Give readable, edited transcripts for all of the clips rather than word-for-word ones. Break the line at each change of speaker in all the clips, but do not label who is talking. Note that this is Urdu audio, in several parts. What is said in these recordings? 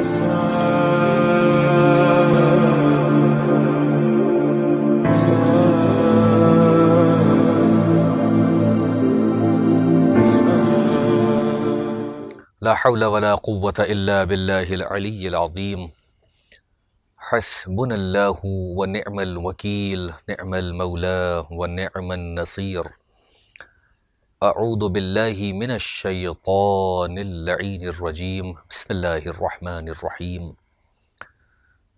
لا حول ولا قوة إلا بالله العلي العظيم حسبنا الله ونعم الوكيل نعم المولى ونعم النصير أعوذ بالله من الشيطان اللعين الرجيم بسم الله الرحمن الرحيم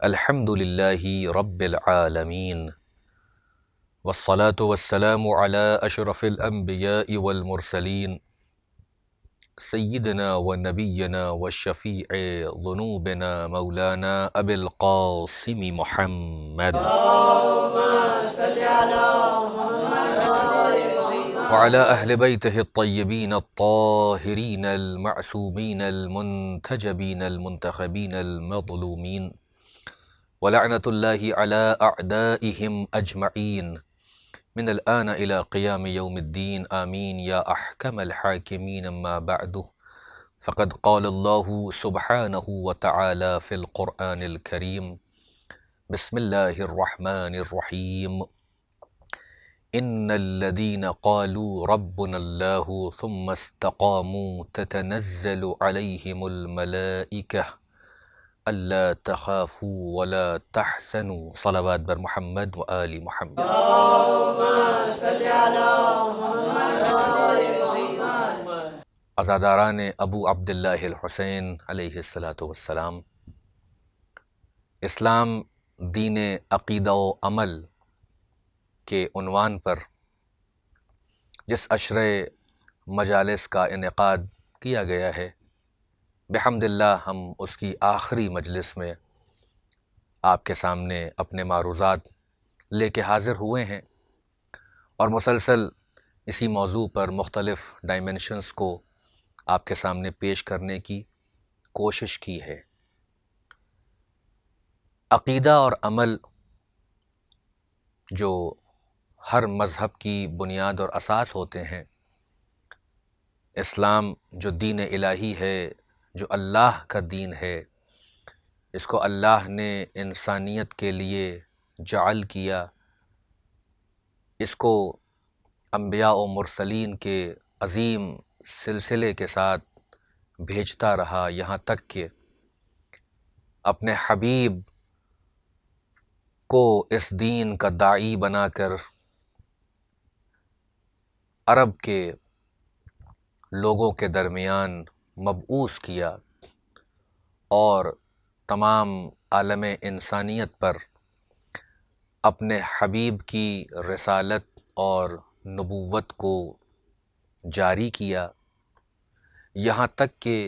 الحمد لله رب العالمين والصلاة والسلام على أشرف الأنبياء والمرسلين سيدنا ونبينا والشفيع ذنوبنا مولانا أبي القاسم محمد وعلى أهل بيته الطيبين الطاهرين المعصومين المنتجبين المنتخبين المظلومين ولعنة الله على أعدائهم أجمعين من الآن إلى قيام يوم الدين آمين يا أحكم الحاكمين. أما بعد فقد قال الله سبحانه وتعالى في القرآن الكريم بسم الله الرحمن الرحيم إن الذين قالوا ربنا الله ثم استقاموا تتنزل عليهم الملائكة ألا تخافوا ولا تحزنوا صلوات بر محمد و آل محمد. عزاداران ابو عبداللہ الحسین علیہ السلام، اسلام دین عقیدہ و عمل کے عنوان پر جس عشرہ مجالس کا انعقاد کیا گیا ہے، بحمد اللہ ہم اس کی آخری مجلس میں آپ کے سامنے اپنے معروضات لے کے حاضر ہوئے ہیں اور مسلسل اسی موضوع پر مختلف ڈائمنشنز کو آپ کے سامنے پیش کرنے کی کوشش کی ہے۔ عقیدہ اور عمل جو ہر مذہب کی بنیاد اور اساس ہوتے ہیں، اسلام جو دین الہی ہے، جو اللہ کا دین ہے، اس کو اللہ نے انسانیت کے لیے جعل کیا، اس کو انبیاء و مرسلین کے عظیم سلسلے کے ساتھ بھیجتا رہا، یہاں تک کہ اپنے حبیب کو اس دین کا داعی بنا کر عرب کے لوگوں کے درمیان مبعوث کیا اور تمام عالم انسانیت پر اپنے حبیب کی رسالت اور نبوت کو جاری کیا، یہاں تک کہ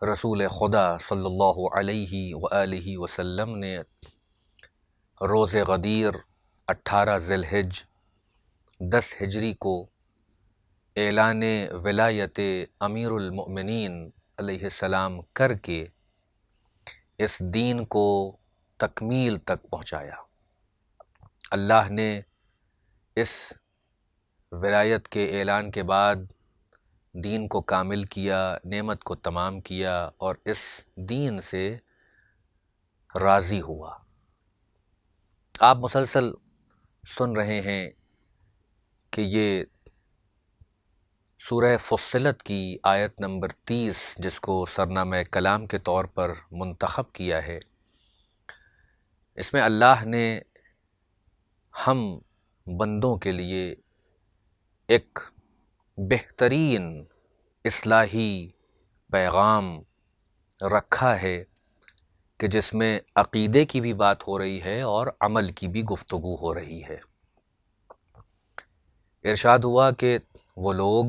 رسول خدا صلی اللہ علیہ وآلہ وسلم نے روز غدیر 18 ذی الحجہ 10 ہجری کو اعلان ولایت امیر المؤمنین علیہ السلام کر کے اس دین کو تکمیل تک پہنچایا۔ اللہ نے اس ولایت کے اعلان کے بعد دین کو کامل کیا، نعمت کو تمام کیا اور اس دین سے راضی ہوا۔ آپ مسلسل سن رہے ہیں کہ یہ سورہ فصلت کی آیت نمبر 30 جس کو سرنامہ کلام کے طور پر منتخب کیا ہے، اس میں اللہ نے ہم بندوں کے لیے ایک بہترین اصلاحی پیغام رکھا ہے کہ جس میں عقیدے کی بھی بات ہو رہی ہے اور عمل کی بھی گفتگو ہو رہی ہے۔ ارشاد ہوا کہ وہ لوگ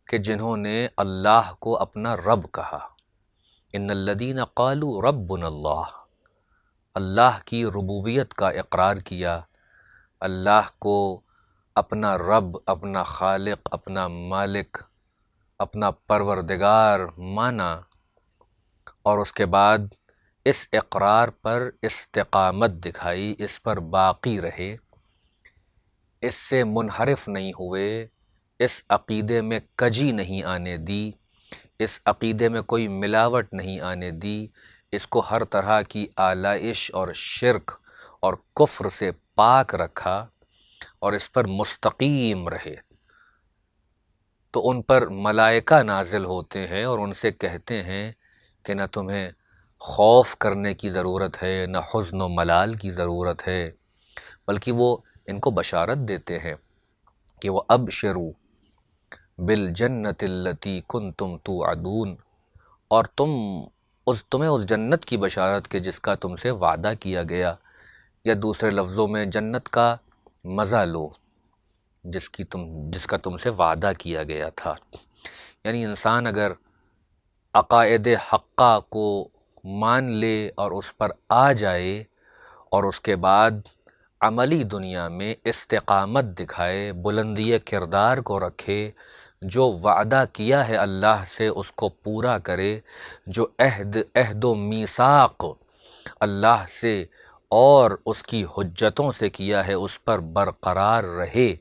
کہ جنہوں نے اللہ کو اپنا رب کہا، ان الذین قالوا ربنا اللہ، اللہ کی ربوبیت کا اقرار کیا، اللہ کو اپنا رب، اپنا خالق، اپنا مالک، اپنا پروردگار مانا، اور اس کے بعد اس اقرار پر استقامت دکھائی، اس پر باقی رہے، اس سے منحرف نہیں ہوئے، اس عقیدے میں کجی نہیں آنے دی، اس عقیدے میں کوئی ملاوٹ نہیں آنے دی، اس کو ہر طرح کی آلائش اور شرک اور کفر سے پاک رکھا اور اس پر مستقیم رہے، تو ان پر ملائکہ نازل ہوتے ہیں اور ان سے کہتے ہیں کہ نہ تمہیں خوف کرنے کی ضرورت ہے، نہ حزن و ملال کی ضرورت ہے، بلکہ وہ ان کو بشارت دیتے ہیں کہ وہ ابشروا بالجنت التی کنتم توعدون، اور تمہیں اس جنت کی بشارت کہ جس کا تم سے وعدہ کیا گیا، یا دوسرے لفظوں میں جنت کا مزہ لو جس کا تم سے وعدہ کیا گیا تھا۔ یعنی انسان اگر عقائد حقہ کو مان لے اور اس پر آ جائے اور اس کے بعد عملی دنیا میں استقامت دکھائے، بلندی کردار کو رکھے، جو وعدہ کیا ہے اللہ سے اس کو پورا کرے، جو عہد و میثاق اللہ سے اور اس کی حجتوں سے کیا ہے اس پر برقرار رہے،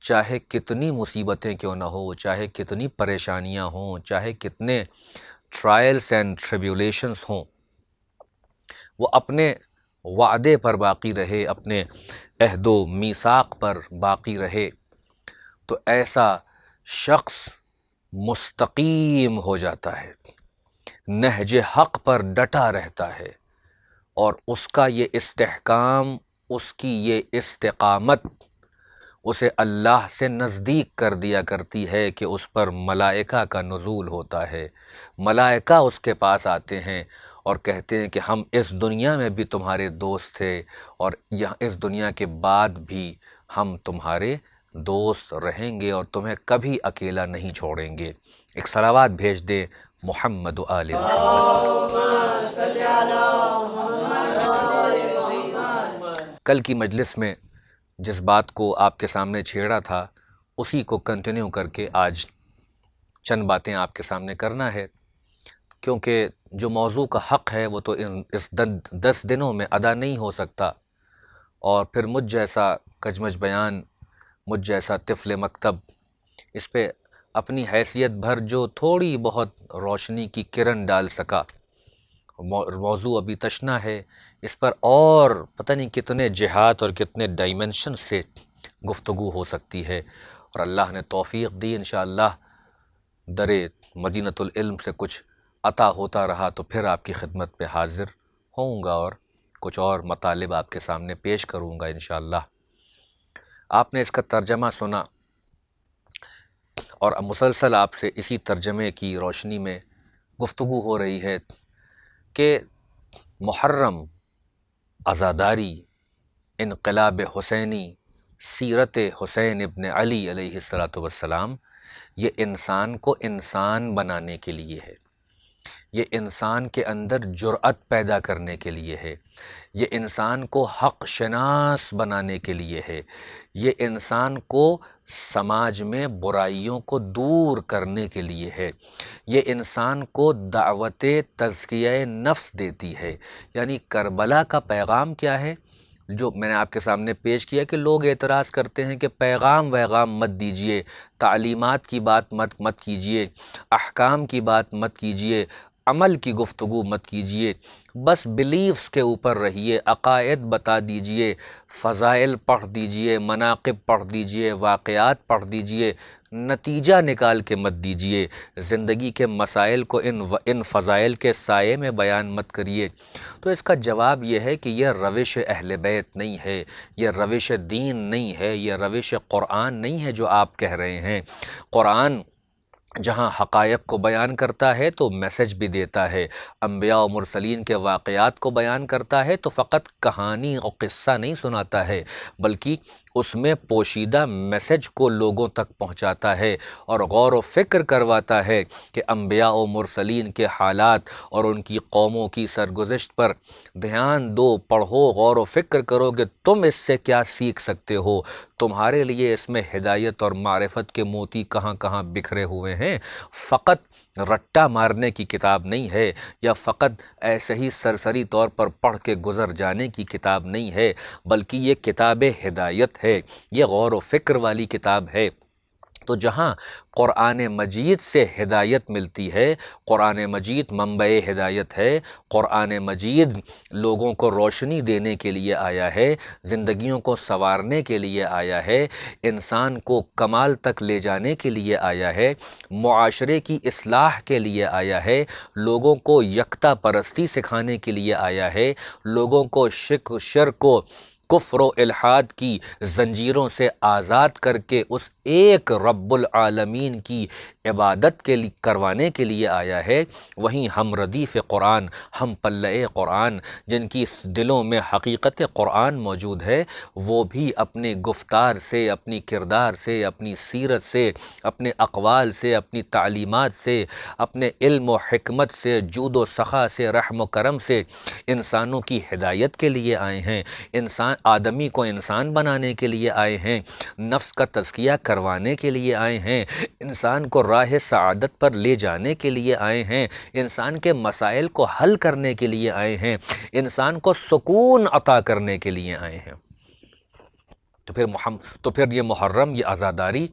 چاہے کتنی مصیبتیں کیوں نہ ہو، چاہے کتنی پریشانیاں ہوں، چاہے کتنے ٹرائلز اینڈ ٹریبیولیشنز ہوں، وہ اپنے وعدے پر باقی رہے، اپنے عہد و میثاق پر باقی رہے، تو ایسا شخص مستقیم ہو جاتا ہے، نہج حق پر ڈٹا رہتا ہے، اور اس کا یہ استحکام، اس کی یہ استقامت اسے اللہ سے نزدیک کر دیا کرتی ہے کہ اس پر ملائکہ کا نزول ہوتا ہے، ملائکہ اس کے پاس آتے ہیں اور کہتے ہیں کہ ہم اس دنیا میں بھی تمہارے دوست تھے اور اس دنیا کے بعد بھی ہم تمہارے دوست رہیں گے اور تمہیں کبھی اکیلا نہیں چھوڑیں گے۔ ایک صلوات بھیج دیں محمد و آل محمد۔ کل کی مجلس میں جس بات کو آپ کے سامنے چھیڑا تھا اسی کو کنٹینیو کر کے آج چند باتیں آپ کے سامنے کرنا ہے، کیونکہ جو موضوع کا حق ہے وہ تو اس 10 دنوں میں ادا نہیں ہو سکتا، اور پھر مجھ جیسا کجمج بیان، مجھ جیسا طفل مکتب اس پہ اپنی حیثیت بھر جو تھوڑی بہت روشنی کی کرن ڈال سکا۔ موضوع ابھی تشنا ہے، اس پر اور پتہ نہیں کتنے جہات اور کتنے ڈائمنشن سے گفتگو ہو سکتی ہے، اور اللہ نے توفیق دی انشاءاللہ در مدینۃ العلم سے کچھ عطا ہوتا رہا تو پھر آپ کی خدمت پہ حاضر ہوں گا اور کچھ اور مطالب آپ کے سامنے پیش کروں گا انشاءاللہ۔ آپ نے اس کا ترجمہ سنا اور مسلسل آپ سے اسی ترجمے کی روشنی میں گفتگو ہو رہی ہے کہ محرم، عزاداری، انقلاب حسینی، سیرت حسین ابن علی علیہ السلام، یہ انسان کو انسان بنانے کے لیے ہے، یہ انسان کے اندر جرأت پیدا کرنے کے لیے ہے، یہ انسان کو حق شناس بنانے کے لیے ہے، یہ انسان کو سماج میں برائیوں کو دور کرنے کے لیے ہے، یہ انسان کو دعوت تزکیہ نفس دیتی ہے۔ یعنی کربلا کا پیغام کیا ہے جو میں نے آپ کے سامنے پیش کیا کہ لوگ اعتراض کرتے ہیں کہ پیغام ویغام مت دیجئے، تعلیمات کی بات مت کیجئے، احکام کی بات مت کیجئے، عمل کی گفتگو مت کیجئے، بس بلیفز کے اوپر رہیے، عقائد بتا دیجئے، فضائل پڑھ دیجئے، مناقب پڑھ دیجئے، واقعات پڑھ دیجئے، نتیجہ نکال کے مت دیجئے، زندگی کے مسائل کو ان فضائل کے سائے میں بیان مت کریے۔ تو اس کا جواب یہ ہے کہ یہ روش اہل بیت نہیں ہے، یہ روش دین نہیں ہے، یہ روش قرآن نہیں ہے جو آپ کہہ رہے ہیں۔ قرآن جہاں حقائق کو بیان کرتا ہے تو میسج بھی دیتا ہے، انبیاء و مرسلین کے واقعات کو بیان کرتا ہے تو فقط کہانی اور قصہ نہیں سناتا ہے، بلکہ اس میں پوشیدہ میسج کو لوگوں تک پہنچاتا ہے اور غور و فکر کرواتا ہے کہ انبیاء و مرسلین کے حالات اور ان کی قوموں کی سرگزشت پر دھیان دو، پڑھو، غور و فکر کرو کہ تم اس سے کیا سیکھ سکتے ہو، تمہارے لیے اس میں ہدایت اور معرفت کے موتی کہاں کہاں بکھرے ہوئے ہیں۔ فقط رٹا مارنے کی کتاب نہیں ہے، یا فقط ایسے ہی سرسری طور پر پڑھ کے گزر جانے کی کتاب نہیں ہے، بلکہ یہ کتاب ہدایت ہے، یہ غور و فکر والی کتاب ہے۔ تو جہاں قرآن مجید سے ہدایت ملتی ہے، قرآن مجید منبع ہدایت ہے، قرآن مجید لوگوں کو روشنی دینے کے لیے آیا ہے، زندگیوں کو سنوارنے کے لیے آیا ہے، انسان کو کمال تک لے جانے کے لیے آیا ہے، معاشرے کی اصلاح کے لیے آیا ہے، لوگوں کو یکتا پرستی سکھانے کے لیے آیا ہے، لوگوں کو شرک و کفر و الحاد کی زنجیروں سے آزاد کر کے اس ایک رب العالمین کی عبادت کے لیے کروانے کے لیے آیا ہے، وہیں ہم ردیف قرآن، ہم پلے قرآن، جن کی دلوں میں حقیقت قرآن موجود ہے، وہ بھی اپنے گفتار سے، اپنی کردار سے، اپنی سیرت سے، اپنے اقوال سے، اپنی تعلیمات سے، اپنے علم و حکمت سے، جود و سخا سے، رحم و کرم سے انسانوں کی ہدایت کے لیے آئے ہیں، آدمی کو انسان بنانے کے لیے آئے ہیں، نفس کا تزکیہ کروانے کے لیے آئے ہیں، انسان کو راہ سعادت پر لے جانے کے لیے آئے ہیں، انسان کے مسائل کو حل کرنے کے لیے آئے ہیں، انسان کو سکون عطا کرنے کے لیے آئے ہیں۔ تو پھر یہ محرم، یہ عزاداری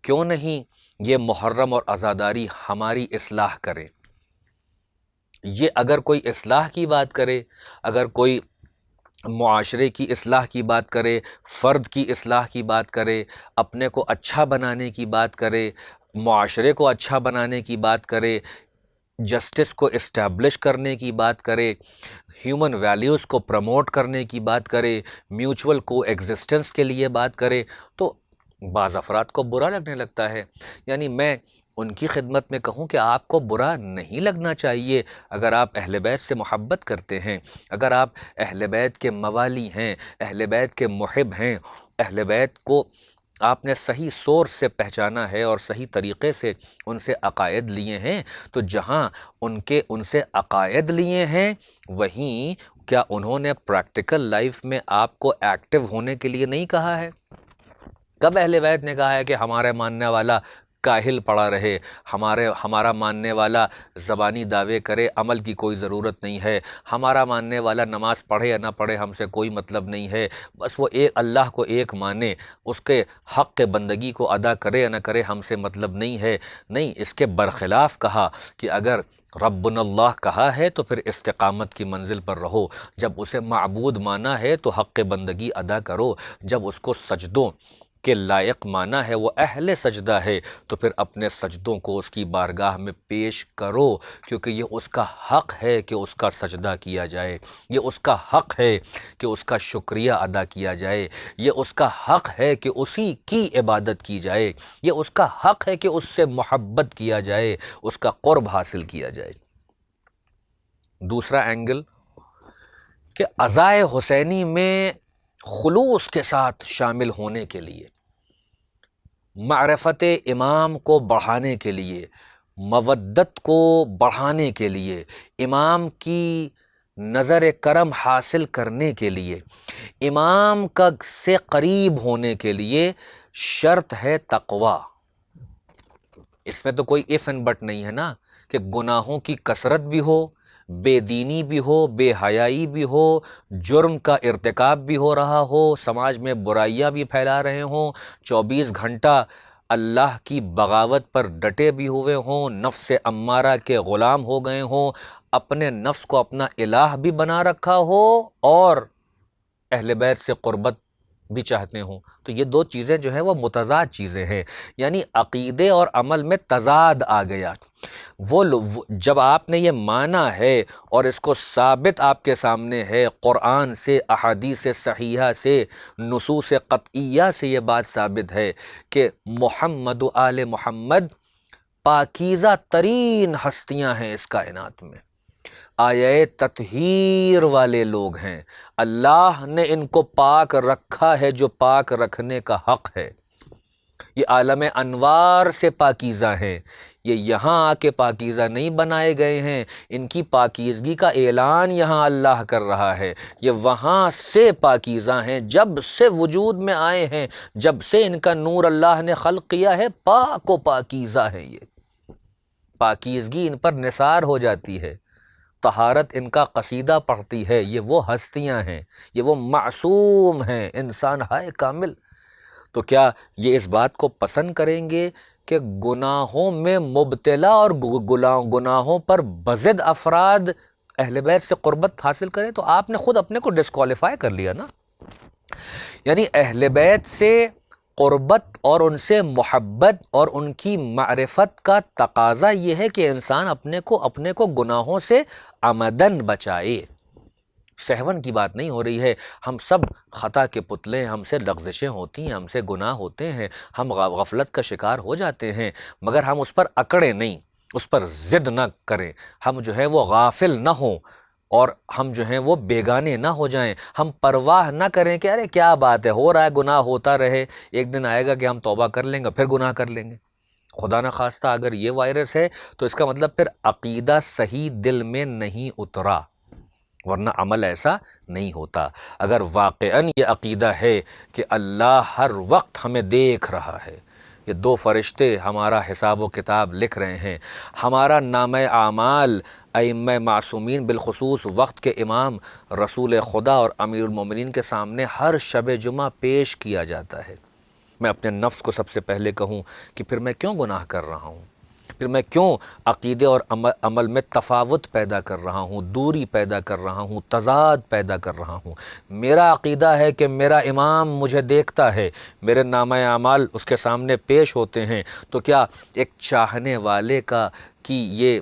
کیوں نہیں یہ محرم اور عزاداری ہماری اصلاح کرے؟ یہ اگر کوئی اصلاح کی بات کرے، اگر کوئی معاشرے کی اصلاح کی بات کرے، فرد کی اصلاح کی بات کرے، اپنے کو اچھا بنانے کی بات کرے، معاشرے کو اچھا بنانے کی بات کرے، جسٹس کو اسٹیبلش کرنے کی بات کرے، ہیومن ویلیوز کو پروموٹ کرنے کی بات کرے، میوچول کو ایگزسٹنس کے لیے بات کرے، تو بعض افراد کو برا لگنے لگتا ہے۔ یعنی میں ان کی خدمت میں کہوں کہ آپ کو برا نہیں لگنا چاہیے اگر آپ اہل بیت سے محبت کرتے ہیں، اگر آپ اہل بیت کے موالی ہیں، اہل بیت کے محب ہیں، اہل بیت کو آپ نے صحیح سورس سے پہچانا ہے اور صحیح طریقے سے ان سے عقائد لیے ہیں، تو جہاں ان سے عقائد لیے ہیں، وہیں کیا انہوں نے پریکٹیکل لائف میں آپ کو ایکٹیو ہونے کے لیے نہیں کہا ہے؟ کب اہل بیت نے کہا ہے کہ ہمارے ماننے والا کاہل پڑا رہے، ہمارا ماننے والا زبانی دعوے کرے، عمل کی کوئی ضرورت نہیں ہے، ہمارا ماننے والا نماز پڑھے یا نہ پڑھے ہم سے کوئی مطلب نہیں ہے، بس وہ ایک اللہ کو ایک مانے، اس کے حق بندگی کو ادا کرے یا نہ کرے ہم سے مطلب نہیں ہے؟ نہیں، اس کے برخلاف کہا کہ اگر ربنا اللہ کہا ہے تو پھر استقامت کی منزل پر رہو، جب اسے معبود مانا ہے تو حق بندگی ادا کرو، جب اس کو سجدوں کے لائق مانا ہے، وہ اہل سجدہ ہے، تو پھر اپنے سجدوں کو اس کی بارگاہ میں پیش کرو، کیونکہ یہ اس کا حق ہے کہ اس کا سجدہ کیا جائے، یہ اس کا حق ہے کہ اس کا شکریہ ادا کیا جائے، یہ اس کا حق ہے کہ اسی کی عبادت کی جائے، یہ اس کا حق ہے کہ اس سے محبت کیا جائے، اس کا قرب حاصل کیا جائے۔ دوسرا اینگل کہ عزائے حسینی میں خلوص کے ساتھ شامل ہونے کے لیے، معرفت امام کو بڑھانے کے لیے، مودت کو بڑھانے کے لیے، امام کی نظر کرم حاصل کرنے کے لیے، امام کا سے قریب ہونے کے لیے شرط ہے تقویٰ۔ اس میں تو کوئی اف اینڈ بٹ نہیں ہے نا، کہ گناہوں کی کثرت بھی ہو، بے دینی بھی ہو، بے حیائی بھی ہو، جرم کا ارتکاب بھی ہو رہا ہو، سماج میں برائیاں بھی پھیلا رہے ہوں، 24 گھنٹہ اللہ کی بغاوت پر ڈٹے بھی ہوئے ہوں، نفس امارہ کے غلام ہو گئے ہوں، اپنے نفس کو اپنا الہ بھی بنا رکھا ہو اور اہل بیت سے قربت بھی چاہتے ہوں، تو یہ دو چیزیں جو ہیں وہ متضاد چیزیں ہیں، یعنی عقیدے اور عمل میں تضاد آ گیا۔ جب آپ نے یہ مانا ہے اور اس کو ثابت آپ کے سامنے ہے، قرآن سے، احادیث صحیحہ سے، نصوص قطعیہ سے یہ بات ثابت ہے کہ محمد و آل محمد پاکیزہ ترین ہستیاں ہیں اس کائنات میں، آیے تطہیر والے لوگ ہیں، اللہ نے ان کو پاک رکھا ہے جو پاک رکھنے کا حق ہے، یہ عالم انوار سے پاکیزہ ہیں، یہ یہاں آ کے پاکیزہ نہیں بنائے گئے ہیں، ان کی پاکیزگی کا اعلان یہاں اللہ کر رہا ہے، یہ وہاں سے پاکیزہ ہیں، جب سے وجود میں آئے ہیں، جب سے ان کا نور اللہ نے خلق کیا ہے، پاک و پاکیزہ ہیں، یہ پاکیزگی ان پر نثار ہو جاتی ہے، طہارت ان کا قصیدہ پڑھتی ہے، یہ وہ ہستیاں ہیں، یہ وہ معصوم ہیں، انسان ہائے کامل۔ تو کیا یہ اس بات کو پسند کریں گے کہ گناہوں میں مبتلا اور گناہوں پر بزد افراد اہل بیت سے قربت حاصل کریں؟ تو آپ نے خود اپنے کو ڈسکوالیفائی کر لیا نا۔ یعنی اہل بیت سے قربت اور ان سے محبت اور ان کی معرفت کا تقاضا یہ ہے کہ انسان اپنے کو گناہوں سے عمدن بچائے۔ سہون کی بات نہیں ہو رہی ہے، ہم سب خطا کے پتلے ہیں، ہم سے لغزشیں ہوتی ہیں، ہم سے گناہ ہوتے ہیں، ہم غفلت کا شکار ہو جاتے ہیں، مگر ہم اس پر اکڑے نہیں، اس پر ضد نہ کریں، ہم جو ہے وہ غافل نہ ہوں اور ہم جو ہیں وہ بیگانے نہ ہو جائیں، ہم پرواہ نہ کریں کہ ارے کیا بات ہے، ہو رہا ہے، گناہ ہوتا رہے، ایک دن آئے گا کہ ہم توبہ کر لیں گے پھر گناہ کر لیں گے۔ خدا نہ خواستہ اگر یہ وائرس ہے تو اس کا مطلب پھر عقیدہ صحیح دل میں نہیں اترا، ورنہ عمل ایسا نہیں ہوتا۔ اگر واقعاً یہ عقیدہ ہے کہ اللہ ہر وقت ہمیں دیکھ رہا ہے، یہ دو فرشتے ہمارا حساب و کتاب لکھ رہے ہیں، ہمارا نامہ اعمال ائمہ معصومین بالخصوص وقت کے امام رسول خدا اور امیر المومنین کے سامنے ہر شب جمعہ پیش کیا جاتا ہے، میں اپنے نفس کو سب سے پہلے کہوں کہ پھر میں کیوں گناہ کر رہا ہوں، پھر میں کیوں عقیدے اور عمل میں تفاوت پیدا کر رہا ہوں، دوری پیدا کر رہا ہوں، تضاد پیدا کر رہا ہوں۔ میرا عقیدہ ہے کہ میرا امام مجھے دیکھتا ہے، میرے نامہ اعمال اس کے سامنے پیش ہوتے ہیں، تو کیا ایک چاہنے والے کی یہ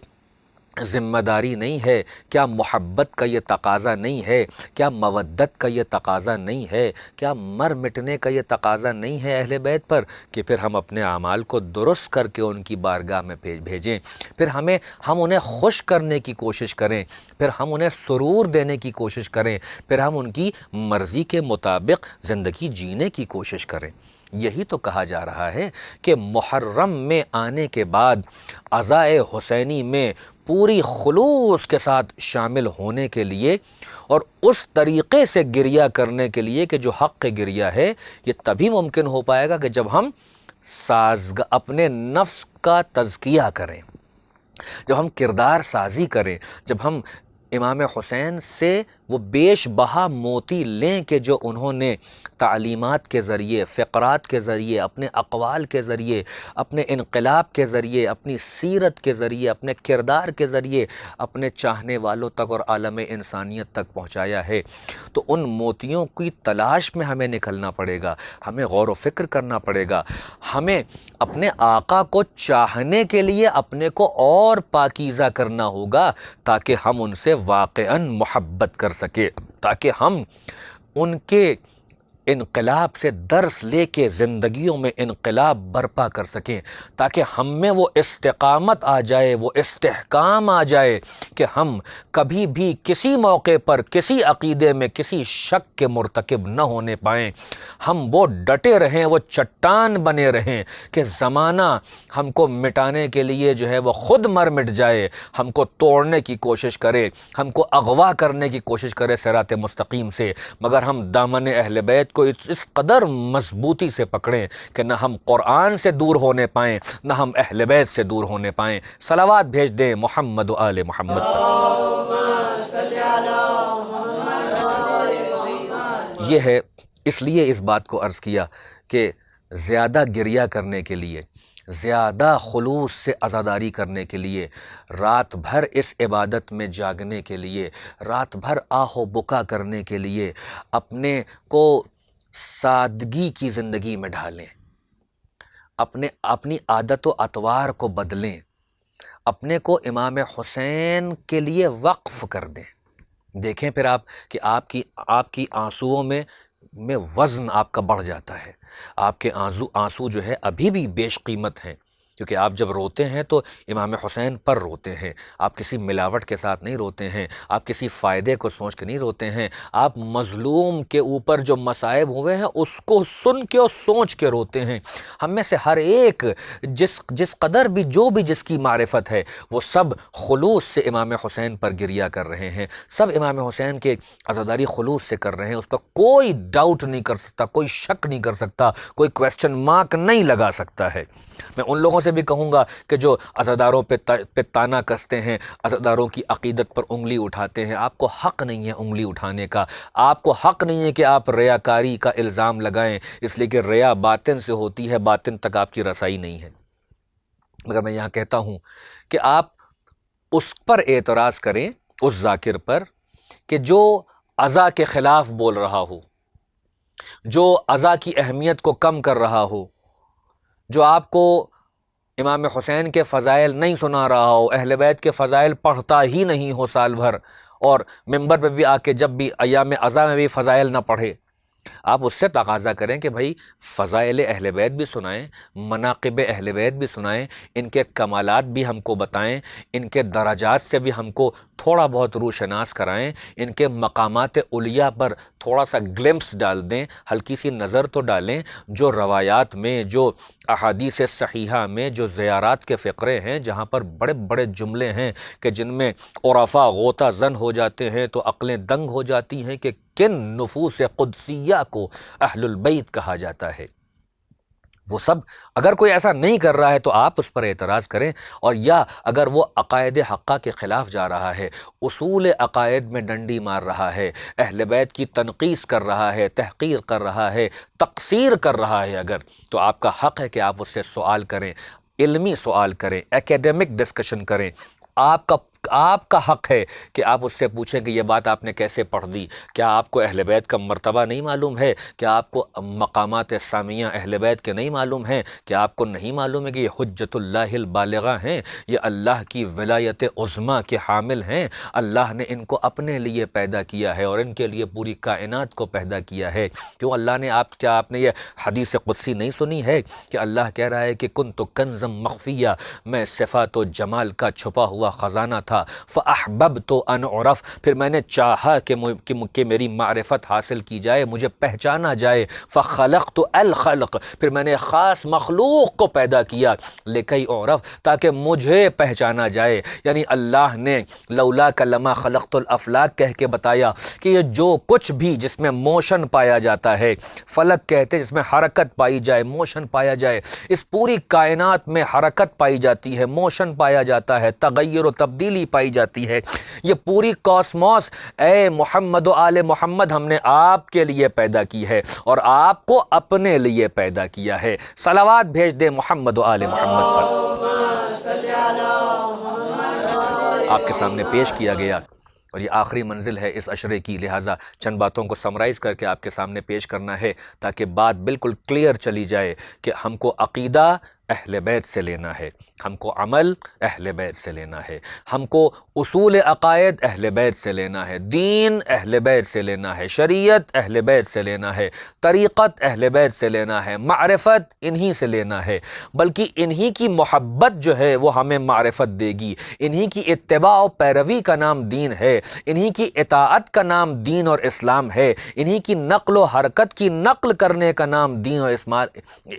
ذمہ داری نہیں ہے؟ کیا محبت کا یہ تقاضا نہیں ہے؟ کیا مودت کا یہ تقاضا نہیں ہے؟ کیا مر مٹنے کا یہ تقاضا نہیں ہے اہل بیت پر کہ پھر ہم اپنے اعمال کو درست کر کے ان کی بارگاہ میں بھیجیں، پھر ہم انہیں خوش کرنے کی کوشش کریں، پھر ہم انہیں سرور دینے کی کوشش کریں، پھر ہم ان کی مرضی کے مطابق زندگی جینے کی کوشش کریں۔ یہی تو کہا جا رہا ہے کہ محرم میں آنے کے بعد عزائے حسینی میں پوری خلوص کے ساتھ شامل ہونے کے لیے اور اس طریقے سے گریہ کرنے کے لیے کہ جو حق گریہ ہے، یہ تبھی ممکن ہو پائے گا کہ جب ہم اپنے نفس کا تزکیہ کریں، جب ہم کردار سازی کریں، جب ہم امام حسین سے وہ بیش بہا موتی لیں کہ جو انہوں نے تعلیمات کے ذریعے، فقرات کے ذریعے، اپنے اقوال کے ذریعے، اپنے انقلاب کے ذریعے، اپنی سیرت کے ذریعے، اپنے کردار کے ذریعے اپنے چاہنے والوں تک اور عالم انسانیت تک پہنچایا ہے۔ تو ان موتیوں کی تلاش میں ہمیں نکلنا پڑے گا، ہمیں غور و فکر کرنا پڑے گا، ہمیں اپنے آقا کو چاہنے کے لیے اپنے کو اور پاکیزہ کرنا ہوگا تاکہ ہم ان سے واقعاً محبت کر سکے، تاکہ ہم ان کے انقلاب سے درس لے کے زندگیوں میں انقلاب برپا کر سکیں، تاکہ ہم میں وہ استقامت آ جائے، وہ استحکام آ جائے کہ ہم کبھی بھی کسی موقع پر کسی عقیدے میں کسی شک کے مرتکب نہ ہونے پائیں، ہم وہ ڈٹے رہیں، وہ چٹان بنے رہیں کہ زمانہ ہم کو مٹانے کے لیے جو ہے وہ خود مر مٹ جائے، ہم کو توڑنے کی کوشش کرے، ہم کو اغوا کرنے کی کوشش کرے صراط مستقیم سے، مگر ہم دامن اہل بیت کو اس قدر مضبوطی سے پکڑیں کہ نہ ہم قرآن سے دور ہونے پائیں، نہ ہم اہل بیت سے دور ہونے پائیں۔ صلوات بھیج دیں محمد و آل محمد پر۔ یہ ہے، اس لیے اس بات کو عرض کیا کہ زیادہ گریہ کرنے کے لیے، زیادہ خلوص سے عزاداری کرنے کے لیے، رات بھر اس عبادت میں جاگنے کے لیے، رات بھر آہ و بکا کرنے کے لیے اپنے کو سادگی کی زندگی میں ڈھالیں، اپنی عادت و اطوار کو بدلیں، اپنے کو امام حسین کے لیے وقف کر دیں۔ دیکھیں پھر آپ کہ آپ کی آنسوؤں میں وزن آپ کا بڑھ جاتا ہے، آپ کے آنسو جو ہے ابھی بھی بیش قیمت ہیں، کیونکہ آپ جب روتے ہیں تو امام حسین پر روتے ہیں، آپ کسی ملاوٹ کے ساتھ نہیں روتے ہیں، آپ کسی فائدے کو سوچ کے نہیں روتے ہیں، آپ مظلوم کے اوپر جو مصائب ہوئے ہیں اس کو سن کے اور سوچ کے روتے ہیں۔ ہم میں سے ہر ایک جس قدر بھی جو بھی جس کی معرفت ہے وہ سب خلوص سے امام حسین پر گریہ کر رہے ہیں، سب امام حسین کے عزاداری خلوص سے کر رہے ہیں، اس پر کوئی ڈاؤٹ نہیں کر سکتا، کوئی شک نہیں کر سکتا، کوئی کویسچن مارک نہیں لگا سکتا ہے۔ میں ان لوگوں سے بھی کہوں گا کہ جو عزاداروں پہ تانا کستے ہیں، عزاداروں کی عقیدت پر انگلی اٹھاتے ہیں، آپ کو حق نہیں ہے انگلی اٹھانے کا، آپ کو حق نہیں ہے کہ آپ ریاکاری کا الزام لگائیں، اس لیے کہ ریا باطن سے ہوتی ہے، باطن تک آپ کی رسائی نہیں ہے۔ مگر میں یہاں کہتا ہوں کہ آپ اس پر اعتراض کریں، اس ذاکر پر کہ جو عزا کے خلاف بول رہا ہو، جو عزا کی اہمیت کو کم کر رہا ہو، جو آپ کو امام حسین کے فضائل نہیں سنا رہا ہو، اہل بیت کے فضائل پڑھتا ہی نہیں ہو سال بھر، اور ممبر پہ بھی آ کے جب بھی ایام عزا میں بھی فضائل نہ پڑھے، آپ اس سے تقاضا کریں کہ بھائی فضائل اہل بیت بھی سنائیں، مناقب اہل بیت بھی سنائیں، ان کے کمالات بھی ہم کو بتائیں، ان کے درجات سے بھی ہم کو تھوڑا بہت روشناس کرائیں، ان کے مقامات علیہ پر تھوڑا سا گلمپس ڈال دیں، ہلکی سی نظر تو ڈالیں۔ جو روایات میں، جو احادیث صحیحہ میں، جو زیارات کے فقرے ہیں جہاں پر بڑے بڑے جملے ہیں کہ جن میں عرفاء غوطہ زن ہو جاتے ہیں تو عقلیں دنگ ہو جاتی ہیں کہ کن نفوس قدسیہ کو اہل البیت کہا جاتا ہے، وہ سب اگر کوئی ایسا نہیں کر رہا ہے تو آپ اس پر اعتراض کریں، اور یا اگر وہ عقائد حقہ کے خلاف جا رہا ہے، اصول عقائد میں ڈنڈی مار رہا ہے، اہل بیت کی تنقیص کر رہا ہے، تحقیر کر رہا ہے، تقصیر کر رہا ہے، اگر تو آپ کا حق ہے کہ آپ اس سے سوال کریں، علمی سوال کریں، ایکیڈیمک ڈسکشن کریں۔ آپ کا حق ہے کہ آپ اس سے پوچھیں کہ یہ بات آپ نے کیسے پڑھ دی، کیا آپ کو اہل بیت کا مرتبہ نہیں معلوم ہے، کیا آپ کو مقامات سامیہ اہل بیت کے نہیں معلوم ہیں، کیا آپ کو نہیں معلوم ہے کہ یہ حجت اللہ البالغہ ہیں، یہ اللہ کی ولایت عظمیٰ کے حامل ہیں، اللہ نے ان کو اپنے لیے پیدا کیا ہے اور ان کے لیے پوری کائنات کو پیدا کیا ہے۔ کیوں اللہ نے کیا آپ نے یہ حدیث قدسی نہیں سنی ہے کہ اللہ کہہ رہا ہے کہ کنت کنزا مخفیہ، میں صفات و جمال کا چھپا ہوا خزانہ تھا، فاحببت ان اعرف، پھر میں نے چاہا کہ میری معرفت حاصل کی جائے، مجھے پہچانا جائے، فخلقت الخلق، پھر میں نے خاص مخلوق کو پیدا کیا، لکی اعرف، تاکہ مجھے پہچانا جائے۔ یعنی اللہ نے لولا لما خلقت الافلاک کہہ کے بتایا کہ یہ جو کچھ بھی جس میں موشن پایا جاتا ہے، فلک کہتے ہیں جس میں حرکت پائی جائے، موشن پایا جائے، اس پوری کائنات میں حرکت پائی جاتی ہے، موشن پایا جاتا ہے، تغیر و تبدیلی پائی جاتی ہے، یہ پوری کاسموس اے محمد و آل محمد ہم نے آپ کے لیے پیدا کی ہے اور آپ کو اپنے لیے پیدا کیا ہے۔ صلوات بھیج دے محمد و آل محمد پر۔ آپ کے سامنے پیش کیا گیا، اور یہ آخری منزل ہے اس عشرے کی، لہٰذا چند باتوں کو سمرائز کر کے آپ کے سامنے پیش کرنا ہے تاکہ بات بالکل کلیئر چلی جائے کہ ہم کو عقیدہ اہل بیت سے لینا ہے، ہم کو عمل اہل بیت سے لینا ہے، ہم کو اصول عقائد اہل بیت سے لینا ہے، دین اہل بیت سے لینا ہے، شریعت اہل بیت سے لینا ہے، طریقت اہل بیت سے لینا ہے، معرفت انہی سے لینا ہے، بلکہ انہی کی محبت جو ہے وہ ہمیں معرفت دے گی، انہی کی اتباع و پیروی کا نام دین ہے، انہی کی اطاعت کا نام دین اور اسلام ہے، انہی کی نقل و حرکت کی نقل کرنے کا نام دین اور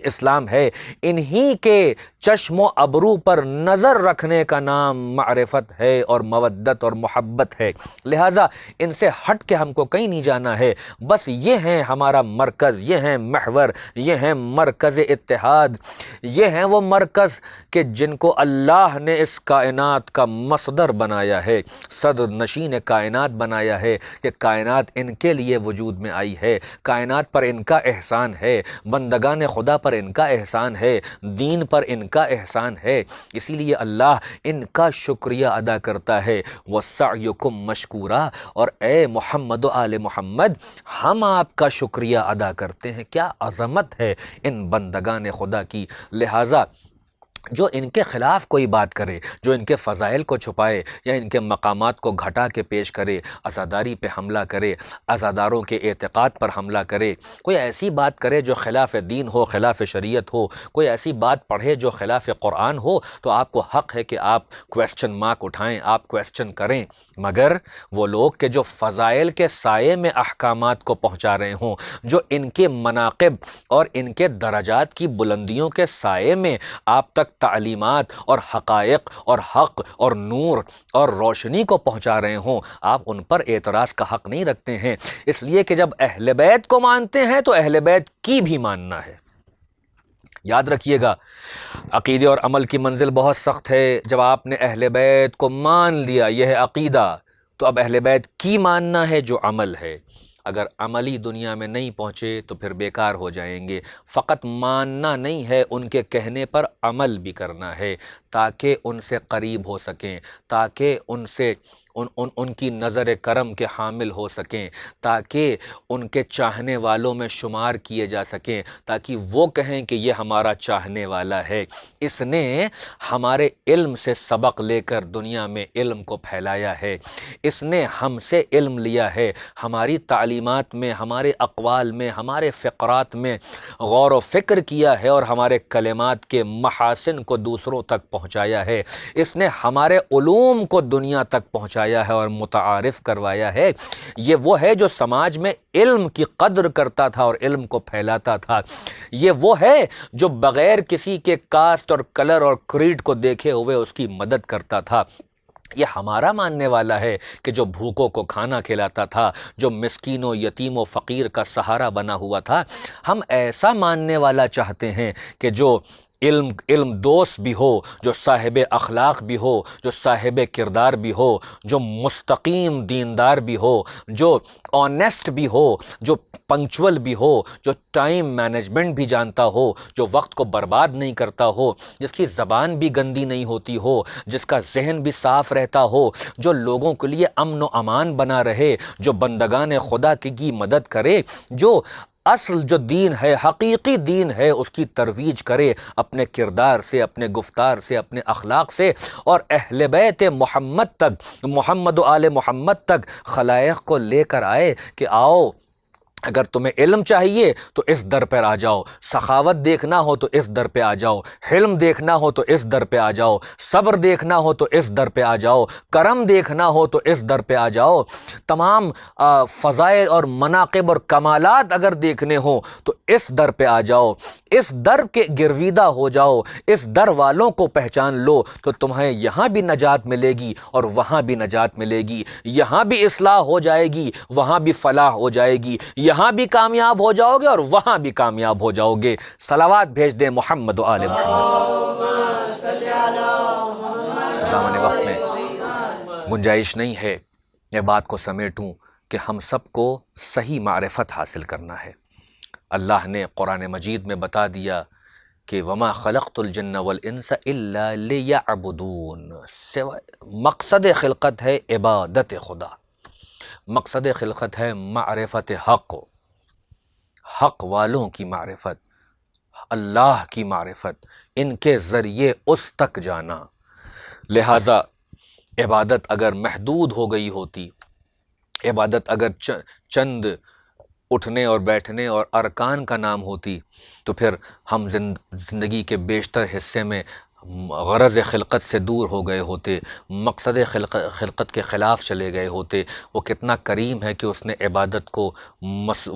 اسلام ہے، انہی کے چشم و ابرو پر نظر رکھنے کا نام معرفت ہے اور مودت اور محبت ہے۔ لہٰذا ان سے ہٹ کے ہم کو کہیں نہیں جانا ہے، بس یہ ہیں ہمارا مرکز، یہ ہیں محور، یہ ہیں مرکز اتحاد، یہ ہیں وہ مرکز کہ جن کو اللہ نے اس کائنات کا مصدر بنایا ہے، صدر نشین کائنات بنایا ہے کہ کائنات ان کے لیے وجود میں آئی ہے، کائنات پر ان کا احسان ہے، بندگان خدا پر ان کا احسان ہے، دین پر ان کا احسان ہے، اسی لیے اللہ ان کا شکریہ ادا کرتا ہے۔ وَسَعْيُكُمْ مَشْكُورًا، اور اے محمد و آل محمد ہم آپ کا شکریہ ادا کرتے ہیں۔ کیا عظمت ہے ان بندگان خدا کی۔ لہٰذا جو ان کے خلاف کوئی بات کرے، جو ان کے فضائل کو چھپائے یا ان کے مقامات کو گھٹا کے پیش کرے، عزاداری پہ حملہ کرے، عزاداروں کے اعتقاد پر حملہ کرے، کوئی ایسی بات کرے جو خلاف دین ہو، خلاف شریعت ہو، کوئی ایسی بات پڑھے جو خلاف قرآن ہو، تو آپ کو حق ہے کہ آپ کویسچن مارک اٹھائیں، آپ کویسچن کریں، مگر وہ لوگ کہ جو فضائل کے سائے میں احکامات کو پہنچا رہے ہوں، جو ان کے مناقب اور ان کے درجات کی بلندیوں کے سائے میں آپ تک تعلیمات اور حقائق اور حق اور نور اور روشنی کو پہنچا رہے ہوں، آپ ان پر اعتراض کا حق نہیں رکھتے ہیں، اس لیے کہ جب اہل بیت کو مانتے ہیں تو اہل بیت کی بھی ماننا ہے۔ یاد رکھیے گا، عقیدے اور عمل کی منزل بہت سخت ہے۔ جب آپ نے اہل بیت کو مان لیا، یہ ہے عقیدہ، تو اب اہل بیت کی ماننا ہے جو عمل ہے۔ اگر عملی دنیا میں نہیں پہنچے تو پھر بیکار ہو جائیں گے۔ فقط ماننا نہیں ہے، ان کے کہنے پر عمل بھی کرنا ہے، تاکہ ان سے قریب ہو سکیں، تاکہ ان کی نظر کرم کے حامل ہو سکیں، تاکہ ان کے چاہنے والوں میں شمار کیے جا سکیں، تاکہ وہ کہیں کہ یہ ہمارا چاہنے والا ہے۔ اس نے ہمارے علم سے سبق لے کر دنیا میں علم کو پھیلایا ہے، اس نے ہم سے علم لیا ہے، ہماری تعلیمات میں، ہمارے اقوال میں، ہمارے فقرات میں غور و فکر کیا ہے، اور ہمارے کلمات کے محاسن کو دوسروں تک پہنچایا ہے۔ اس نے ہمارے علوم کو دنیا تک پہنچایا ہے اور متعارف کروایا ہے۔ یہ وہ ہے جو سماج میں علم کی قدر کرتا تھا اور علم کو پھیلاتا تھا۔ یہ وہ ہے جو بغیر کسی کے کاسٹ اور کلر اور کریڈ کو دیکھے ہوئے اس کی مدد کرتا تھا۔ یہ ہمارا ماننے والا ہے کہ جو بھوکوں کو کھانا کھلاتا تھا، جو مسکین و یتیم و فقیر کا سہارا بنا ہوا تھا۔ ہم ایسا ماننے والا چاہتے ہیں کہ جو علم دوست بھی ہو، جو صاحب اخلاق بھی ہو، جو صاحب کردار بھی ہو، جو مستقیم دیندار بھی ہو، جو آنیسٹ بھی ہو، جو پنکچول بھی ہو، جو ٹائم مینجمنٹ بھی جانتا ہو، جو وقت کو برباد نہیں کرتا ہو، جس کی زبان بھی گندی نہیں ہوتی ہو، جس کا ذہن بھی صاف رہتا ہو، جو لوگوں کے لیے امن و امان بنا رہے، جو بندگان خدا کی مدد کرے، جو اصل جو دین ہے، حقیقی دین ہے، اس کی ترویج کرے اپنے کردار سے، اپنے گفتار سے، اپنے اخلاق سے، اور اہل بیت محمد تک، محمد و آل محمد تک خلائق کو لے کر آئے کہ آؤ، اگر تمہیں علم چاہیے تو اس در پر آ جاؤ، سخاوت دیکھنا ہو تو اس در پہ آ جاؤ، حلم دیکھنا ہو تو اس در پہ آ جاؤ، صبر دیکھنا ہو تو اس در پہ آ جاؤ، کرم دیکھنا ہو تو اس در پہ آ جاؤ، تمام فضائل اور مناقب اور کمالات اگر دیکھنے ہوں تو اس در پہ آ جاؤ، اس در کے گرویدہ ہو جاؤ، اس در والوں کو پہچان لو، تو تمہیں یہاں بھی نجات ملے گی اور وہاں بھی نجات ملے گی، یہاں بھی اصلاح ہو جائے گی، وہاں بھی فلاح ہو جائے گی، یہاں بھی کامیاب ہو جاؤ گے اور وہاں بھی کامیاب ہو جاؤ گے۔ صلوات بھیج دیں محمد و آل محمد۔ دامن وقت میں گنجائش نہیں ہے یہ بات کو سمیٹوں کہ ہم سب کو صحیح معرفت حاصل کرنا ہے۔ اللہ نے قرآن مجید میں بتا دیا کہ وَمَا خَلَقْتُ الْجِنَّ وَالْإِنسَ إِلَّا لِيَعْبُدُونَ، مقصد خلقت ہے عبادت خدا، مقصد خلقت ہے معرفت حق والوں کی معرفت، اللہ کی معرفت، ان کے ذریعے اس تک جانا۔ لہٰذا عبادت اگر محدود ہو گئی ہوتی، عبادت اگر چند اٹھنے اور بیٹھنے اور ارکان کا نام ہوتی، تو پھر ہم زندگی کے بیشتر حصے میں غرض خلقت سے دور ہو گئے ہوتے، مقصد خلقت کے خلاف چلے گئے ہوتے۔ وہ کتنا کریم ہے کہ اس نے عبادت کو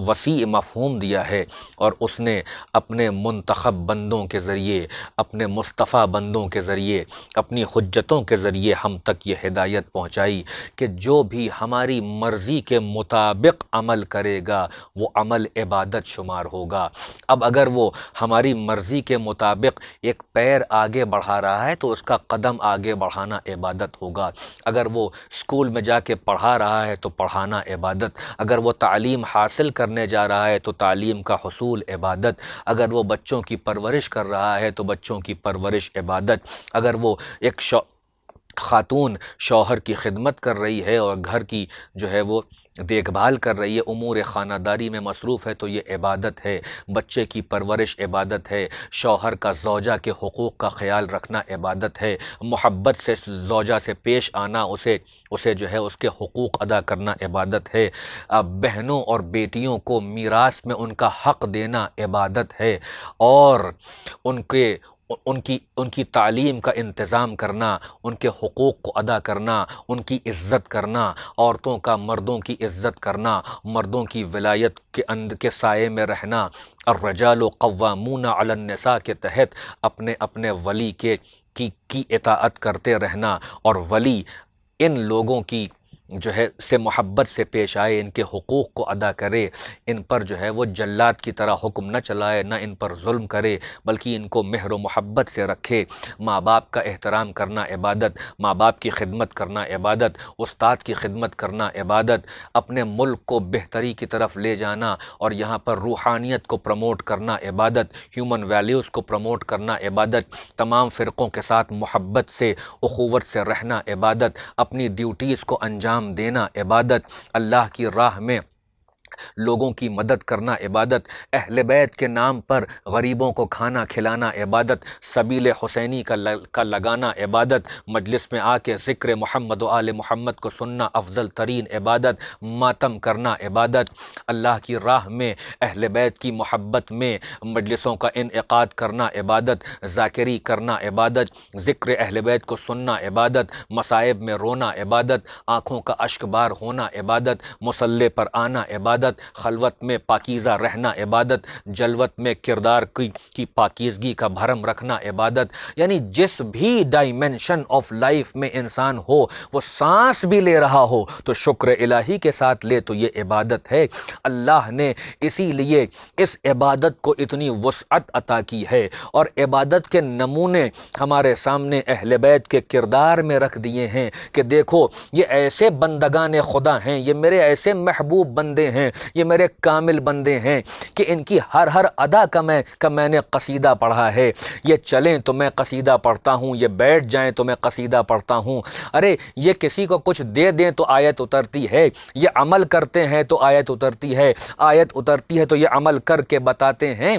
وسیع مفہوم دیا ہے، اور اس نے اپنے منتخب بندوں کے ذریعے، اپنے مصطفیٰ بندوں کے ذریعے، اپنی حجتوں کے ذریعے ہم تک یہ ہدایت پہنچائی کہ جو بھی ہماری مرضی کے مطابق عمل کرے گا وہ عمل عبادت شمار ہوگا۔ اب اگر وہ ہماری مرضی کے مطابق ایک پیر آگے بڑھا رہا ہے تو اس کا قدم آگے بڑھانا عبادت ہوگا۔ اگر وہ اسکول میں جا کے پڑھا رہا ہے تو پڑھانا عبادت، اگر وہ تعلیم حاصل کرنے جا رہا ہے تو تعلیم کا حصول عبادت، اگر وہ بچوں کی پرورش کر رہا ہے تو بچوں کی پرورش عبادت، اگر وہ ایک خاتون شوہر کی خدمت کر رہی ہے اور گھر کی جو ہے وہ دیکھ بھال کر رہی ہے، امور خانہ داری میں مصروف ہے، تو یہ عبادت ہے۔ بچے کی پرورش عبادت ہے، شوہر کا زوجہ کے حقوق کا خیال رکھنا عبادت ہے، محبت سے زوجہ سے پیش آنا، اسے جو ہے اس کے حقوق ادا کرنا عبادت ہے، بہنوں اور بیٹیوں کو میراث میں ان کا حق دینا عبادت ہے، اور ان کی تعلیم کا انتظام کرنا، ان کے حقوق کو ادا کرنا، ان کی عزت کرنا، عورتوں کا مردوں کی عزت کرنا، مردوں کی ولایت کے سائے میں رہنا، الرجال قوامون علی النساء کے تحت اپنے ولی کی اطاعت کرتے رہنا، اور ولی ان لوگوں کی جو ہے سے محبت سے پیش آئے، ان کے حقوق کو ادا کرے، ان پر جو ہے وہ جلاد کی طرح حکم نہ چلائے، نہ ان پر ظلم کرے، بلکہ ان کو مہر و محبت سے رکھے۔ ماں باپ کا احترام کرنا عبادت، ماں باپ کی خدمت کرنا عبادت، استاد کی خدمت کرنا عبادت، اپنے ملک کو بہتری کی طرف لے جانا اور یہاں پر روحانیت کو پروموٹ کرنا عبادت، ہیومن ویلیوز کو پروموٹ کرنا عبادت، تمام فرقوں کے ساتھ محبت سے، اخوت سے رہنا عبادت، اپنی ڈیوٹیز کو انجام دینا عبادت، اللہ کی راہ میں لوگوں کی مدد کرنا عبادت، اہل بیت کے نام پر غریبوں کو کھانا کھلانا عبادت، سبیل حسینی کا لگانا عبادت، مجلس میں آ کے ذکر محمد و آل محمد کو سننا افضل ترین عبادت، ماتم کرنا عبادت، اللہ کی راہ میں اہل بیت کی محبت میں مجلسوں کا انعقاد کرنا عبادت، ذاکری کرنا عبادت، ذکر اہل بیت کو سننا عبادت، مصائب میں رونا عبادت، آنکھوں کا اشک بار ہونا عبادت، مصلی پر آنا عبادت، خلوت میں پاکیزہ رہنا عبادت، جلوت میں کردار کی پاکیزگی کا بھرم رکھنا عبادت۔ یعنی جس بھی ڈائمنشن آف لائف میں انسان ہو، وہ سانس بھی لے رہا ہو تو شکر الہی کے ساتھ لے تو یہ عبادت ہے۔ اللہ نے اسی لیے اس عبادت کو اتنی وسعت عطا کی ہے، اور عبادت کے نمونے ہمارے سامنے اہل بیت کے کردار میں رکھ دیے ہیں کہ دیکھو یہ ایسے بندگان خدا ہیں، یہ میرے ایسے محبوب بندے ہیں، یہ میرے کامل بندے ہیں کہ ان کی ہر ادا کا میں نے قصیدہ پڑھا ہے۔ یہ چلیں تو میں قصیدہ پڑھتا ہوں، یہ بیٹھ جائیں تو میں قصیدہ پڑھتا ہوں، ارے یہ کسی کو کچھ دے دیں تو آیت اترتی ہے، یہ عمل کرتے ہیں تو آیت اترتی ہے، آیت اترتی ہے تو یہ عمل کر کے بتاتے ہیں،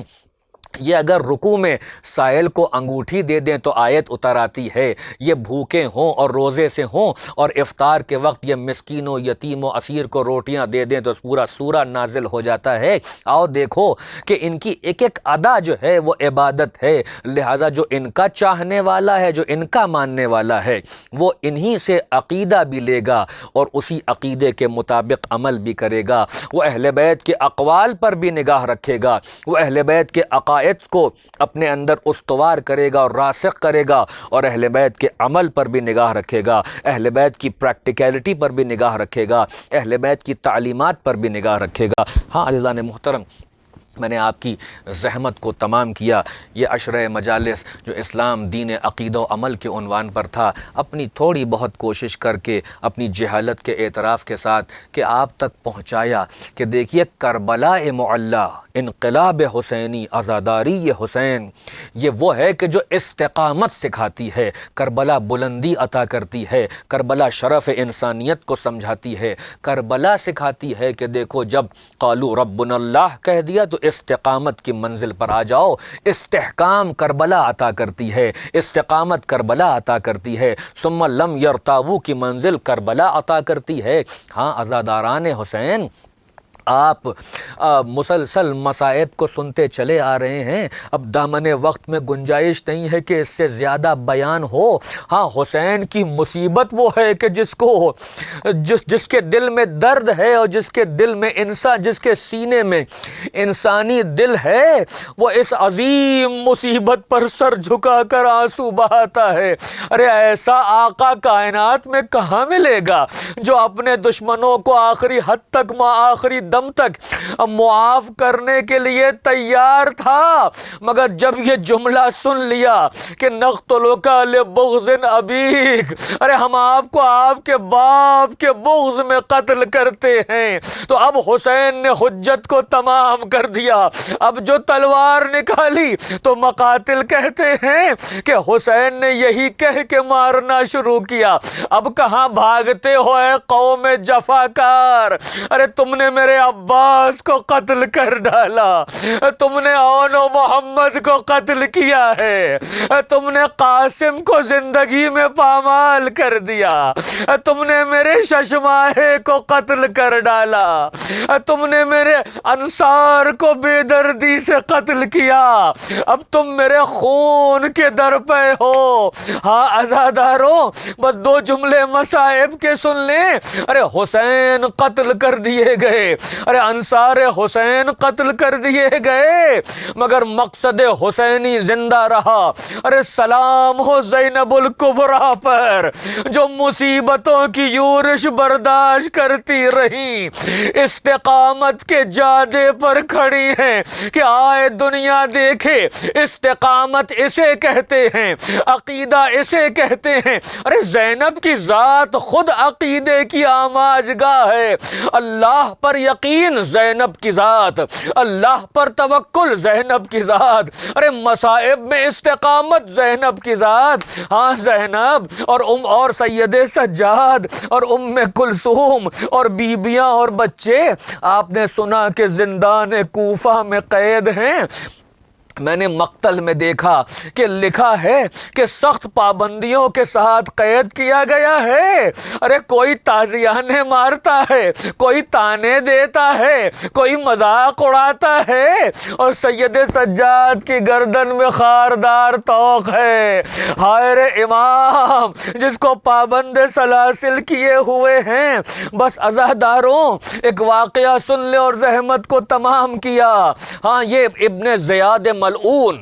یہ اگر رکوع میں سائل کو انگوٹھی دے دیں تو آیت اتر آتی ہے، یہ بھوکے ہوں اور روزے سے ہوں اور افطار کے وقت یہ مسکین و یتیم و اسیر کو روٹیاں دے دیں تو پورا سورہ نازل ہو جاتا ہے۔ آؤ دیکھو کہ ان کی ایک ایک ادا جو ہے وہ عبادت ہے، لہٰذا جو ان کا چاہنے والا ہے، جو ان کا ماننے والا ہے، وہ انہی سے عقیدہ بھی لے گا اور اسی عقیدے کے مطابق عمل بھی کرے گا، وہ اہل بیت کے اقوال پر بھی نگاہ رکھے گا، وہ اہل بیت کے عقائد کو اپنے اندر استوار کرے گا اور راسخ کرے گا، اور اہل بیت کے عمل پر بھی نگاہ رکھے گا، اہل بیت کی پریکٹیکلٹی پر بھی نگاہ رکھے گا، اہل بیت کی تعلیمات پر بھی نگاہ رکھے گا۔ ہاں عزیزان محترم، میں نے آپ کی زحمت کو تمام کیا۔ یہ عشرہ مجالس جو اسلام دین عقیدہ و عمل کے عنوان پر تھا، اپنی تھوڑی بہت کوشش کر کے اپنی جہالت کے اعتراف کے ساتھ کہ آپ تک پہنچایا کہ دیکھیے کربلا معلی، انقلاب حسینی، عزاداری حسین، یہ وہ ہے کہ جو استقامت سکھاتی ہے، کربلا بلندی عطا کرتی ہے، کربلا شرف انسانیت کو سمجھاتی ہے، کربلا سکھاتی ہے کہ دیکھو جب قالوا ربنا اللہ کہہ دیا تو استقامت کی منزل پر آ جاؤ، استحکام کربلا عطا کرتی ہے، استقامت کربلا عطا کرتی ہے، ثم لم یرتابوا کی منزل کربلا عطا کرتی ہے۔ ہاں عزاداران حسین، آپ مسلسل مصائب کو سنتے چلے آ رہے ہیں، اب دامن وقت میں گنجائش نہیں ہے کہ اس سے زیادہ بیان ہو۔ ہاں حسین کی مصیبت وہ ہے کہ جس کے دل میں درد ہے اور جس کے سینے میں انسانی دل ہے، وہ اس عظیم مصیبت پر سر جھکا کر آنسو بہاتا ہے۔ ارے ایسا آقا کائنات میں کہاں ملے گا جو اپنے دشمنوں کو آخری حد تک، آخری دم تک معاف کرنے کے لیے تیار تھا، مگر جب یہ جملہ سن لیا کہ نقتلک لبغض ابیک، ارے ہم آپ کو آپ کے باپ کے بغض میں قتل کرتے ہیں، تو اب حسین نے حجت کو تمام کر دیا۔ اب جو تلوار نکالی تو مقاتل کہتے ہیں کہ حسین نے یہی کہہ کے مارنا شروع کیا۔ اب کہاں بھاگتے ہو اے قوم جفاکار؟ ارے تم نے میرے عباس کو قتل کر ڈالا، تم نے اون و محمد کو قتل کیا ہے، تم نے قاسم کو زندگی میں پامال کر دیا، تم نے میرے ششماہے کو قتل کر ڈالا، تم نے میرے انصار کو بے دردی سے قتل کیا، اب تم میرے خون کے در پہ ہو۔ ہاں عزاداروں، بس دو جملے مصائب کے سن لیں، ارے حسین قتل کر دیے گئے، ارے انصار حسین قتل کر دیے گئے مگر مقصد حسینی زندہ رہا۔ ارے سلام ہو زینب الکبریٰ پر جو مصیبتوں کی یورش برداشت کرتی رہی، استقامت کے جادے پر کھڑی ہیں کہ آئے دنیا دیکھے۔ استقامت اسے کہتے ہیں، عقیدہ اسے کہتے ہیں۔ ارے زینب کی ذات خود عقیدے کی آماج گاہ ہے۔ اللہ پر یقین زینب کی ذات، اللہ پر توکل زینب کی ذات، ارے مصائب میں استقامت زینب کی ذات۔ ہاں زینب اور سید سجاد اور ام کلثوم اور بیبیاں اور بچے، آپ نے سنا کہ زندان کوفہ میں قید ہیں۔ میں نے مقتل میں دیکھا کہ لکھا ہے کہ سخت پابندیوں کے ساتھ قید کیا گیا ہے۔ ارے کوئی تازیانے مارتا ہے، کوئی تانے دیتا ہے، کوئی مذاق اڑاتا ہے، اور سید سجاد کی گردن میں خاردار طوق ہے۔ ہائے رے امام جس کو پابند سلاسل کیے ہوئے ہیں۔ بس عزاداروں ایک واقعہ سن لے اور زحمت کو تمام کیا۔ ہاں یہ ابن زیاد ملعون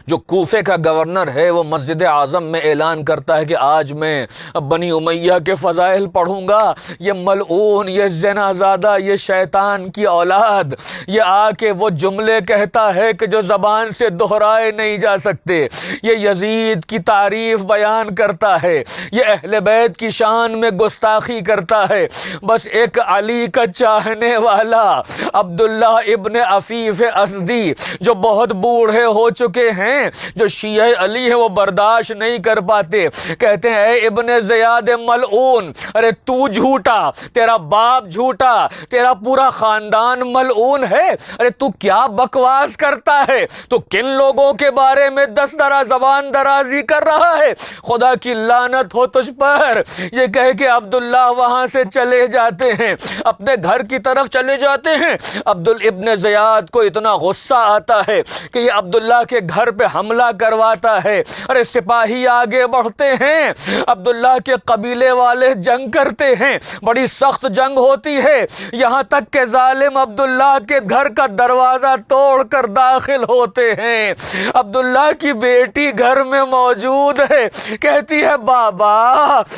جو کوفے کا گورنر ہے، وہ مسجد اعظم میں اعلان کرتا ہے کہ آج میں بنی امیہ کے فضائل پڑھوں گا۔ یہ ملعون، یہ زنا زادہ، یہ شیطان کی اولاد، یہ آ کے وہ جملے کہتا ہے کہ جو زبان سے دہرائے نہیں جا سکتے۔ یہ یزید کی تعریف بیان کرتا ہے، یہ اہل بیت کی شان میں گستاخی کرتا ہے۔ بس ایک علی کا چاہنے والا عبداللہ ابن عفیف ازدی جو بہت بوڑھے ہو چکے ہیں، جو شیعہ علی ہے، وہ برداشت نہیں کر پاتے، کہتے ہیں اے ابن زیاد ملعون، ارے تو جھوٹا، تیرا باپ جھوٹا، تیرا پورا خاندان ملعون ہے، ارے تو کیا بکواس کرتا ہے، تو کن لوگوں کے بارے میں 10 طرح زبان درازی کر رہا ہے، خدا کی لعنت ہو تجھ پر۔ یہ کہہ کے عبداللہ وہاں سے چلے جاتے ہیں، اپنے گھر کی طرف چلے جاتے ہیں۔ ابن زیاد کو اتنا غصہ آتا ہے کہ یہ عبداللہ کے گھر پہ حملہ کرواتا ہے۔ ارے سپاہی آگے بڑھتے ہیں، عبداللہ کے قبیلے والے جنگ کرتے ہیں، بڑی سخت جنگ ہوتی ہے، یہاں تک کہ ظالم عبداللہ کے گھر کا دروازہ توڑ کر داخل ہوتے ہیں۔ عبداللہ کی بیٹی گھر میں موجود ہے، کہتی ہے بابا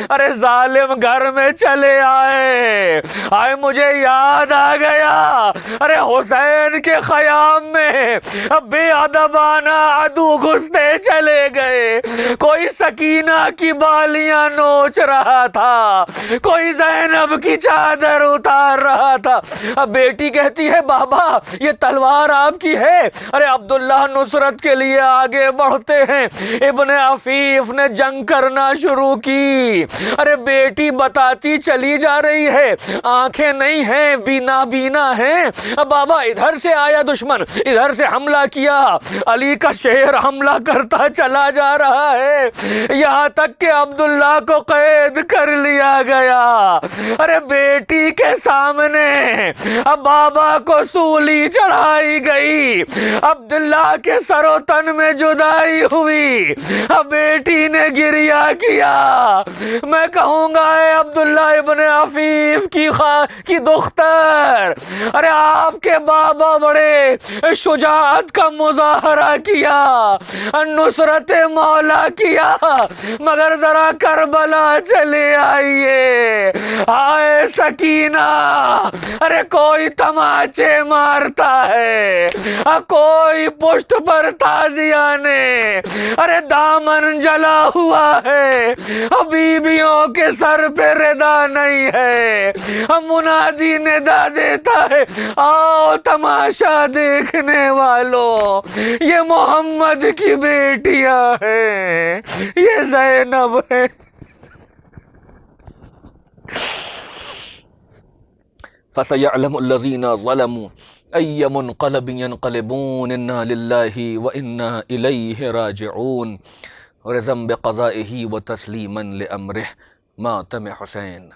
ارے ظالم گھر میں چلے آئے، مجھے یاد آ گیا، ارے حسین کے خیام میں بے ادبانہ عدو گھستے چلے گئے، کوئی سکینہ کی بالیاں نوچ رہا تھا، کوئی زینب کی چادر اتار رہا تھا۔ اب بیٹی کہتی ہے بابا یہ تلوار آپ کی ہے۔ ارے عبداللہ نصرت کے لیے آگے بڑھتے ہیں، ابن عفیف نے جنگ کرنا شروع کی۔ ارے بیٹی بتاتی چلی جا رہی ہے، آنکھیں نہیں ہیں، بینا بینا ہیں، بابا ادھر سے آیا دشمن، ادھر سے حملہ کیا، علی کا شہر حملہ کرتا چلا جا رہا ہے، یہاں تک کہ عبداللہ کو قید کر لیا گیا۔ ارے بیٹی کے سامنے اب بابا کو سولی چڑھائی گئی، عبداللہ کے سر و تن میں جدائی ہوئی، اب بیٹی نے گریہ کیا۔ میں کہوں گا اے عبداللہ ابن عفیف کی دختر، ارے آپ کے بابا بڑے شجاعت کا مظاہرہ کیا، نصرت مولا کیا، مگر ذرا کربلا چلے آئیے، آئے سکینہ، ارے کوئی تماچے مارتا ہے، کوئی پشت پر تازیانے، ارے دامن جلا ہوا ہے، بیویوں کے سر پہ ردا نہیں ہے، منادی ندا دیتا ہے آؤ تماشا دیکھنے والوں، یہ محمد کی بیٹیاں ہیں، یہ زینب ہے۔ فَسَيَعْلَمُ الَّذِينَ ظَلَمُوا أَيَّ مُنْقَلَبٍ يَنْقَلِبُونَ إِنَّا لِلَّهِ وَإِنَّا إِلَيْهِ رَاجِعُونَ، ورضا بقضائه وتسلیما لأمره ماتم حسین۔